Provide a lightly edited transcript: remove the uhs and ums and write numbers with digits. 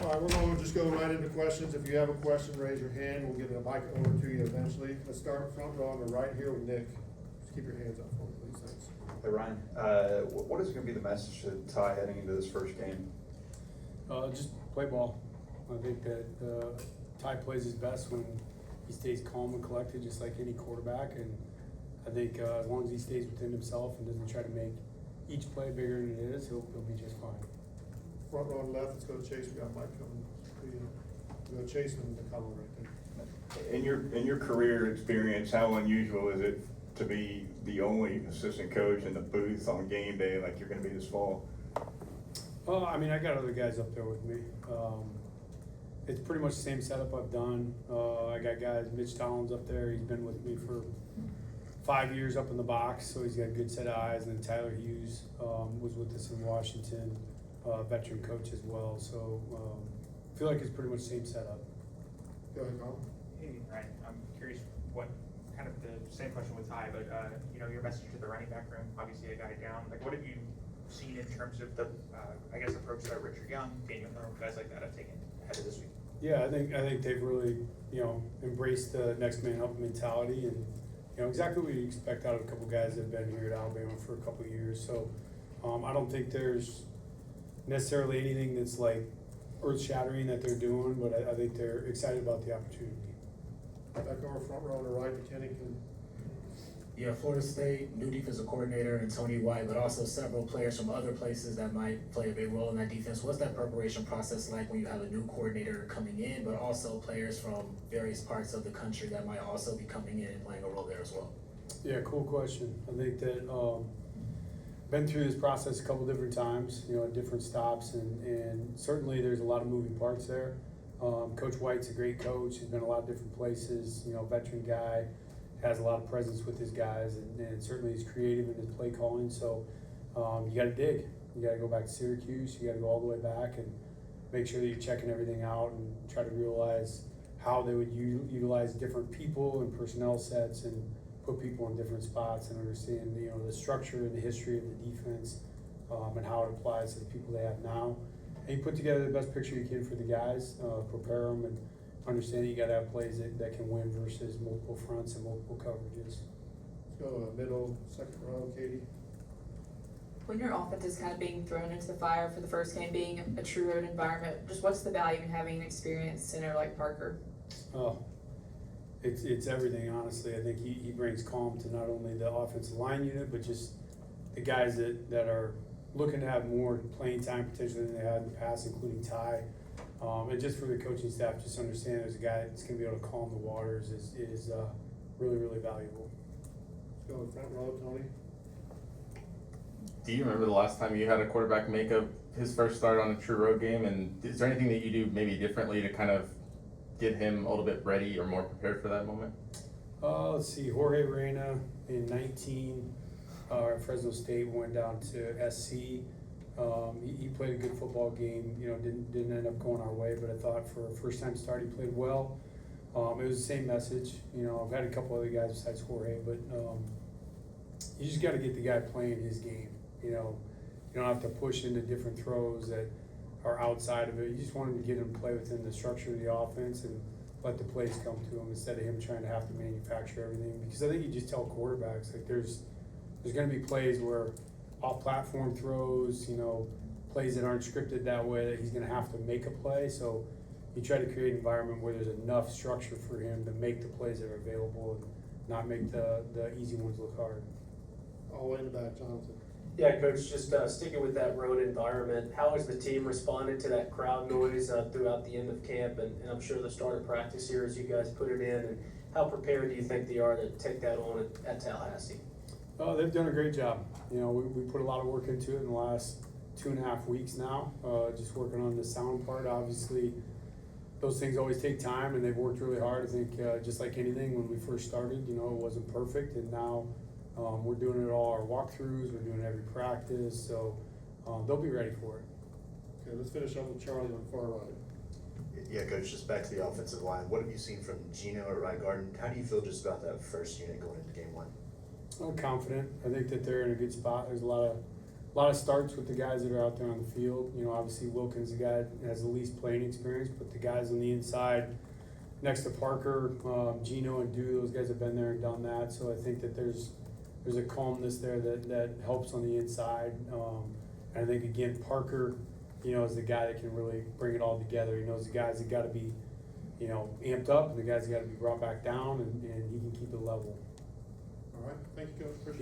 All right, we're going to just go right into questions. If you have a question, raise your hand. We'll get a mic over to you eventually. Let's start front row on the right here with Nick. Just keep your hands up for me, please. Thanks. Hey Ryan, what is going to be the message to Ty heading into this first game? Just play ball. I think that Ty plays his best when he stays calm and collected, just like any quarterback. And I think as long as he stays within himself and doesn't try to make each play bigger than it is, he'll be just fine. Front row on the left, let's go to Chase. We got Mike coming to you. We'll go Chase and the column right there. In your career experience, how unusual is it to be the only assistant coach in the booth on game day like you're going to be this fall? Well, I mean, I got other guys up there with me. It's pretty much the same setup I've done. I got guys, Mitch Tollins up there. He's been with me for 5 years up in the box, so he's got a good set of eyes. And then Tyler Hughes was with us in Washington, veteran coach as well. So I feel like it's pretty much the same setup. Go ahead, Colin. Hey, Ryan, I'm curious what kind of the same question with Ty, but your message to the running back room. Obviously, I got it down. Like, what have you seen in terms of the, approach that Richard Young, Daniel Thurman, guys like that have taken ahead of this week? Yeah, I think they've really embraced the next man up mentality, and exactly what you expect out of a couple guys that have been here at Alabama for a couple of years. So I don't think there's necessarily anything that's like earth-shattering that they're doing, but I think they're excited about the opportunity. Back over front row on the right, McKinney. Yeah, Florida State, new defensive coordinator and Tony White, but also several players from other places that might play a big role in that defense. What's that preparation process like when you have a new coordinator coming in, but also players from various parts of the country that might also be coming in and playing a role there as well? Yeah, cool question. I think that been through this process a couple different times, at different stops, and certainly there's a lot of moving parts there. Coach White's a great coach. He's been a lot of different places, veteran guy, has a lot of presence with his guys, and certainly he's creative in his play calling. So you got to dig. You got to go back to Syracuse. You got to go all the way back and make sure that you're checking everything out and try to realize how they would utilize different people and personnel sets and put people in different spots and understand the structure and the history of the defense and how it applies to the people they have now. And you put together the best picture you can for the guys, prepare them, and understand that you got to have plays that can win versus multiple fronts and multiple coverages. Let's go middle, second row, Katie. When your offense is kind of being thrown into the fire for the first game, being a true road environment, just what's the value in having an experienced center like Parker? Oh, it's everything, honestly. I think he brings calm to not only the offensive line unit, but just the guys that are looking to have more playing time potentially than they had in the past, including Ty. And just for the coaching staff, just understand there's a guy that's going to be able to calm the waters is really, really valuable. Let's go in front row, Tony. Do you remember the last time you had a quarterback make his first start on a true road game? And is there anything that you do maybe differently to kind of get him a little bit ready or more prepared for that moment? Let's see, Jorge Reyna in 19 at Fresno State went down to SC. He played a good football game. Didn't end up going our way, but I thought for a first time start he played well. It was the same message. I've had a couple other guys besides Jorge, but you just got to get the guy playing his game. You don't have to push into different throws that are outside of it. You just want him to get him to play within the structure of the offense and let the plays come to him instead of him trying to have to manufacture everything. Because I think you just tell quarterbacks, like there's going to be plays where off-platform throws, plays that aren't scripted that way, that he's going to have to make a play. So you try to create an environment where there's enough structure for him to make the plays that are available and not make the easy ones look hard. All the way in the back, Jonathan. Yeah, Coach, just sticking with that road environment, how has the team responded to that crowd noise throughout the end of camp and I'm sure the start of practice here as you guys put it in, and how prepared do you think they are to take that on at Tallahassee? Oh, they've done a great job. We put a lot of work into it in the last 2.5 weeks now, just working on the sound part. Obviously, those things always take time, and they've worked really hard. I think just like anything, when we first started, it wasn't perfect, and now we're doing it all our walkthroughs. We're doing every practice, so they'll be ready for it. Okay, let's finish up with Charlie on the far right. Yeah, Coach, just back to the offensive line. What have you seen from Gino at right guard, and how do you feel just about that first unit going into game one? I'm confident. I think that they're in a good spot. There's a lot lot of starts with the guys that are out there on the field. You know, obviously Wilkins, the guy that has the least playing experience, but the guys on the inside next to Parker, Gino and Dew, those guys have been there and done that. So I think that there's a calmness there that helps on the inside. And I think again, Parker, you know, is the guy that can really bring it all together. He knows the guys that gotta be, you know, amped up, and the guys that gotta be brought back down, and he can keep it level. All right, thank you, Coach, appreciate it.